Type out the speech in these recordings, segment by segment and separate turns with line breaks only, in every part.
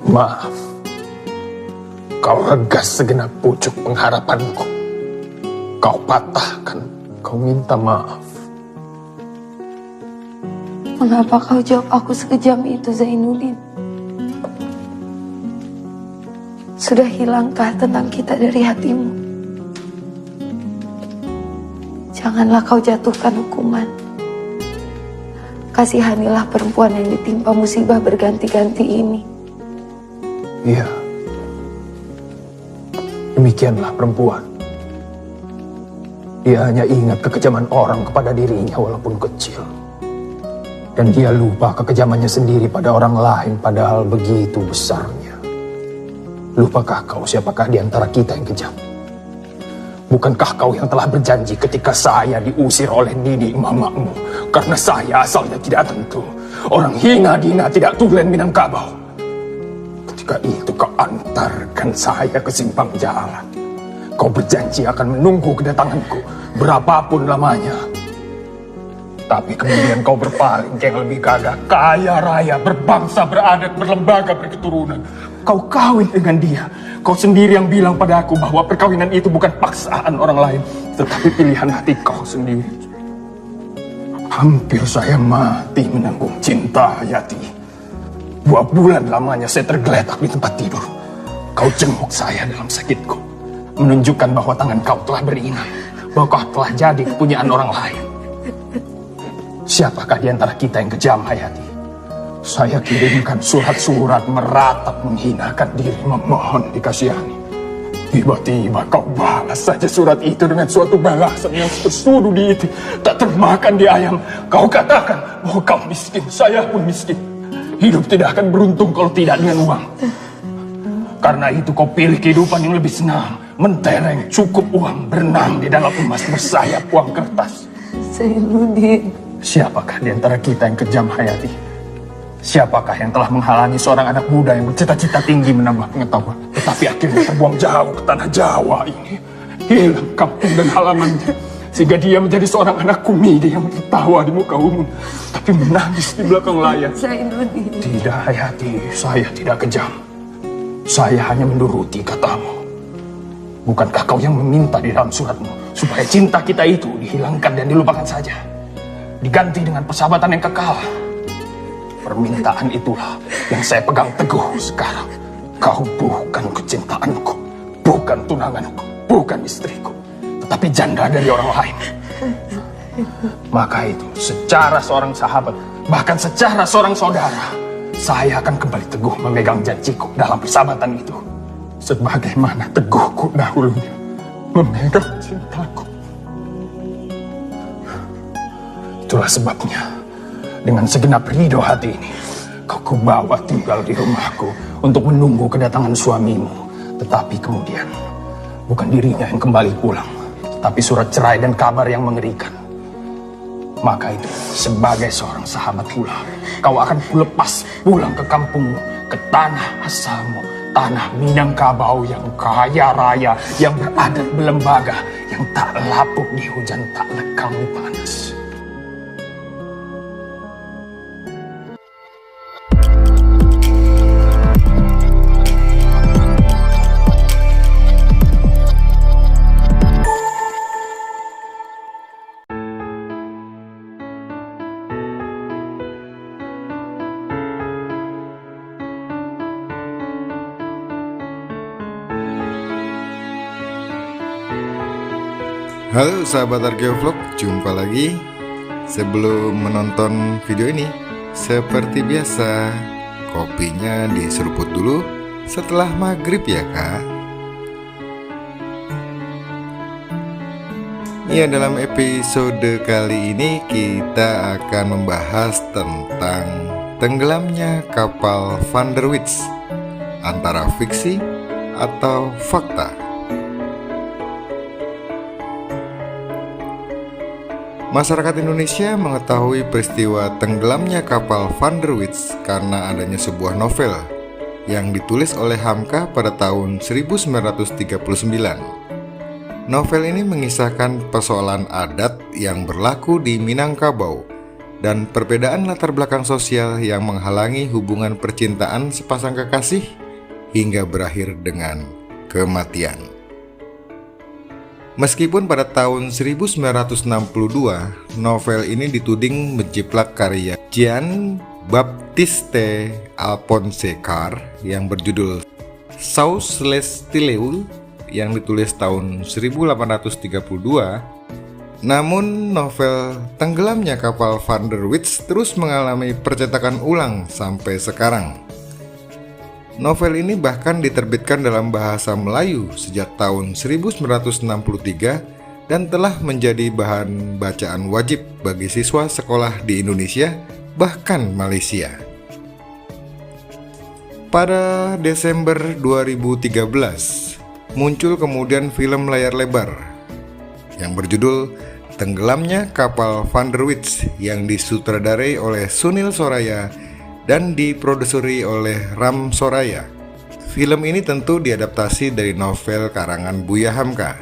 Maaf, kau regas segenap pucuk pengharapanku. Kau patahkan, kau minta maaf.
Mengapa kau jawab aku sekejam itu, Zainuddin? Sudah hilangkah tentang kita dari hatimu? Janganlah kau jatuhkan hukuman. Kasihanilah perempuan yang ditimpa musibah berganti-ganti ini.
Iya, demikianlah perempuan. Dia hanya ingat kekejaman orang kepada dirinya walaupun kecil. Dan dia lupa kekejamannya sendiri pada orang lain padahal begitu besarnya. Lupakah kau siapakah di antara kita yang kejam? Bukankah kau yang telah berjanji ketika saya diusir oleh Nidi mamamu? Karena saya asalnya tidak tentu. Orang hina dina tidak tulen Minangkabau. Ketika itu kau antarkan saya ke simpang jalan. Kau berjanji akan menunggu kedatanganku berapapun lamanya. Tapi kemudian kau berpaling ke yang lebih gagah, kaya raya, berbangsa, beradat, berlembaga, berketurunan. Kau kawin dengan dia. Kau sendiri yang bilang pada aku bahwa perkawinan itu bukan paksaan orang lain, tetapi pilihan hati kau sendiri. Hampir saya mati menanggung cinta, Hayati. 2 bulan lamanya saya tergeletak di tempat tidur. Kau jenguk saya dalam sakitku, menunjukkan bahwa tangan kau telah beringat, bahwa kau telah jadi kepunyaan orang lain. Siapakah di antara kita yang kejam, Hayati? Saya kirimkan surat-surat meratap menghinakan diri, memohon dikasihani. Tiba-tiba kau balas saja surat itu dengan suatu balasan yang tersudu di itu, tak termakan di ayam. Kau katakan bahwa kau miskin, saya pun miskin. Hidup tidak akan beruntung kalau tidak dengan uang. Karena itu kau pilih kehidupan yang lebih senang, mentereng, cukup uang, berenang di dalam emas bersayap uang kertas.
Zainuddin,
siapakah di antara kita yang kejam, Hayati? Siapakah yang telah menghalangi seorang anak muda yang bercita-cita tinggi menambah pengetahuan, tetapi akhirnya terbuang jauh ke tanah Jawa ini, hilang kampung dan halamannya, sehingga dia menjadi seorang anak kumidi yang tertawa di muka umum, tapi menangis di belakang layar.
Zainuddin.
Tidak, Hayati, saya tidak kejam. Saya hanya menuruti katamu. Bukankah kau yang meminta di dalam suratmu supaya cinta kita itu dihilangkan dan dilupakan saja, diganti dengan persahabatan yang kekal? Permintaan itulah yang saya pegang teguh sekarang. Kau bukan kecintaanku, bukan tunanganku, bukan istriku, tetapi janda dari orang lain. Maka itu, secara seorang sahabat, bahkan secara seorang saudara, saya akan kembali teguh memegang janjiku dalam persahabatan itu. Sebagaimana teguhku dahulunya memegang cintaku. Itulah sebabnya, dengan segenap ridho hati ini, kau kubawa tinggal di rumahku untuk menunggu kedatangan suamimu. Tetapi kemudian, bukan dirinya yang kembali pulang, tetapi surat cerai dan kabar yang mengerikan. Maka itu, sebagai seorang sahabat pula, kau akan kulepas pulang ke kampungmu, ke tanah asalmu, tanah Minangkabau yang kaya raya, yang beradat berlembaga, yang tak lapuk di hujan, tak lekang di panas.
Halo sahabat Arkeovlog, jumpa lagi. Sebelum menonton video ini, seperti biasa, kopinya diseruput dulu setelah maghrib ya kak. Ya, dalam episode kali ini kita akan membahas tentang tenggelamnya kapal Van der Wits, antara fiksi atau fakta. Masyarakat Indonesia mengetahui peristiwa tenggelamnya kapal Van der Wits karena adanya sebuah novel yang ditulis oleh Hamka pada tahun 1939. Novel ini mengisahkan persoalan adat yang berlaku di Minangkabau dan perbedaan latar belakang sosial yang menghalangi hubungan percintaan sepasang kekasih hingga berakhir dengan kematian. Meskipun pada tahun 1962 novel ini dituding menjiplak karya Jean Baptiste Alphonse Karr yang berjudul Sous les Tilleuls yang ditulis tahun 1832, namun novel Tenggelamnya Kapal Van der Witz terus mengalami percetakan ulang sampai sekarang. Novel ini bahkan diterbitkan dalam bahasa Melayu sejak tahun 1963 dan telah menjadi bahan bacaan wajib bagi siswa sekolah di Indonesia, bahkan Malaysia. Pada Desember 2013, muncul kemudian film layar lebar yang berjudul Tenggelamnya Kapal Van der Witz yang disutradarai oleh Sunil Soraya dan diproduseri oleh Ram Soraya. Film ini tentu diadaptasi dari novel karangan Buya Hamka.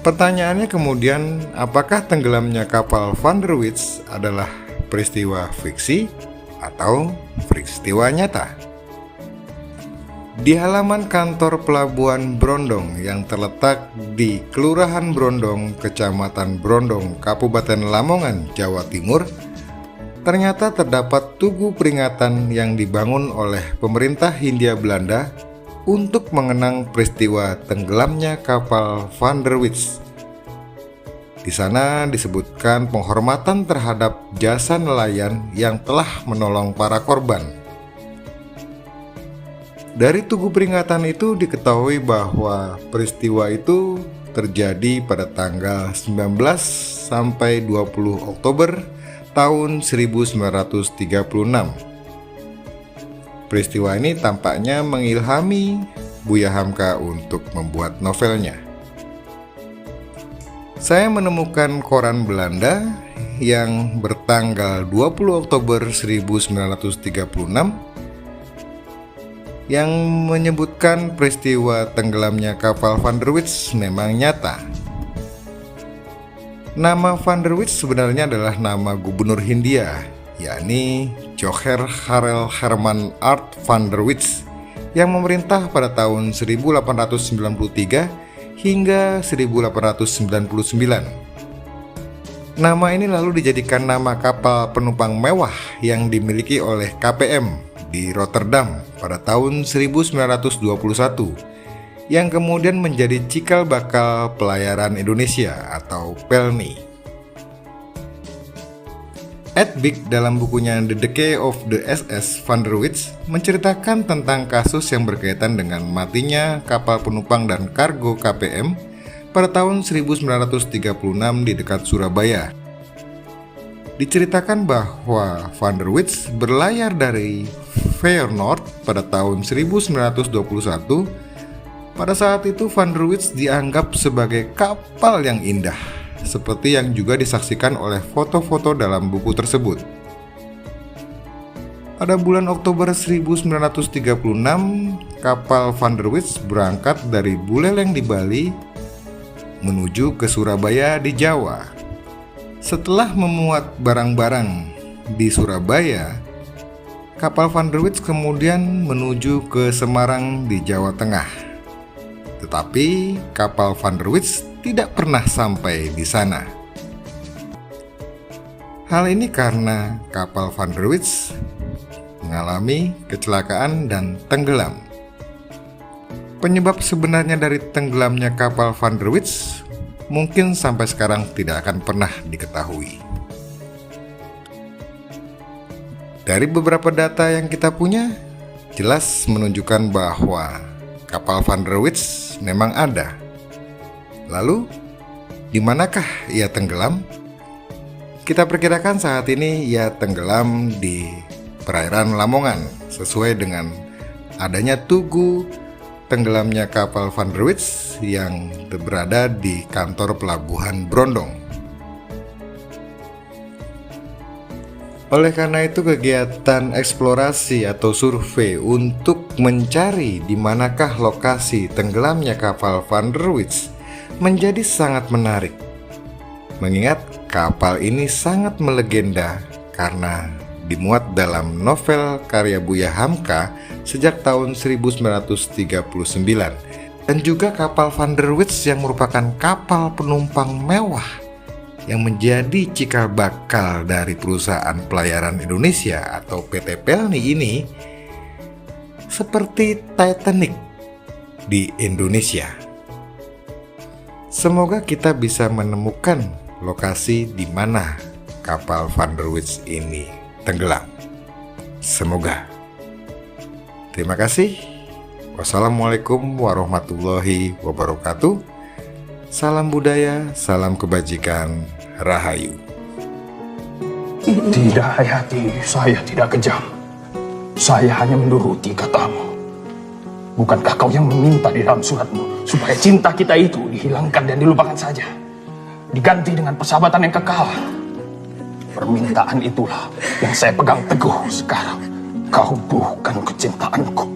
Pertanyaannya kemudian, apakah tenggelamnya kapal Van der Witz adalah peristiwa fiksi atau peristiwa nyata? Di halaman kantor pelabuhan Brondong yang terletak di Kelurahan Brondong, Kecamatan Brondong, Kabupaten Lamongan, Jawa Timur, ternyata terdapat tugu peringatan yang dibangun oleh pemerintah Hindia Belanda untuk mengenang peristiwa tenggelamnya kapal Van der Witz. Di sana disebutkan penghormatan terhadap jasa nelayan yang telah menolong para korban. Dari tugu peringatan itu diketahui bahwa peristiwa itu terjadi pada tanggal 19 sampai 20 Oktober tahun 1936. Peristiwa ini tampaknya mengilhami Buya Hamka untuk membuat novelnya. Saya menemukan koran Belanda yang bertanggal 20 Oktober 1936 yang menyebutkan peristiwa tenggelamnya kapal Van der Witz memang nyata. Nama Van der Witz sebenarnya adalah nama gubernur Hindia, yakni Joher Karel Herman Art van der Witz yang memerintah pada tahun 1893 hingga 1899. Nama ini lalu dijadikan nama kapal penumpang mewah yang dimiliki oleh KPM di Rotterdam pada tahun 1921 yang kemudian menjadi cikal bakal pelayaran Indonesia atau PELNI. Ed Big dalam bukunya The Decay of the SS Van der Witz menceritakan tentang kasus yang berkaitan dengan matinya kapal penumpang dan kargo KPM pada tahun 1936 di dekat Surabaya. Diceritakan bahwa Van der Witz berlayar dari Feyenoord pada tahun 1921. Pada saat itu Van der Witz dianggap sebagai kapal yang indah, seperti yang juga disaksikan oleh foto-foto dalam buku tersebut. Pada bulan Oktober 1936, kapal Van der Witz berangkat dari Buleleng di Bali menuju ke Surabaya di Jawa. Setelah memuat barang-barang di Surabaya, kapal Van der Witz kemudian menuju ke Semarang di Jawa Tengah. Tetapi kapal Van der Witz tidak pernah sampai di sana. Hal ini karena kapal Van der Witz mengalami kecelakaan dan tenggelam. Penyebab sebenarnya dari tenggelamnya kapal Van der Witz mungkin sampai sekarang tidak akan pernah diketahui. Dari beberapa data yang kita punya, jelas menunjukkan bahwa kapal Van der Witz memang ada. Lalu, di manakah ia tenggelam? Kita perkirakan saat ini ia tenggelam di perairan Lamongan, sesuai dengan adanya tugu tenggelamnya kapal Van der Witz yang berada di kantor pelabuhan Brondong. Oleh karena itu, kegiatan eksplorasi atau survei untuk mencari di manakah lokasi tenggelamnya kapal Van der Witz menjadi sangat menarik. Mengingat Kapal ini sangat melegenda karena dimuat dalam novel karya Buya Hamka sejak tahun 1939, dan juga kapal Van der Witz yang merupakan kapal penumpang mewah yang menjadi cikal bakal dari perusahaan pelayaran Indonesia atau PT Pelni ini, seperti Titanic di Indonesia. Semoga kita bisa menemukan lokasi di mana kapal Van der Witz ini tenggelam. Semoga. Terima kasih. Wassalamualaikum warahmatullahi wabarakatuh. Salam budaya, salam kebajikan, rahayu.
Tidak, Hayati, saya tidak kejam. Saya hanya menuruti katamu. Bukankah kau yang meminta di dalam suratmu supaya cinta kita itu dihilangkan dan dilupakan saja, diganti dengan persahabatan yang kekal? Permintaan itulah yang saya pegang teguh sekarang. Kau bukan kecintaanku,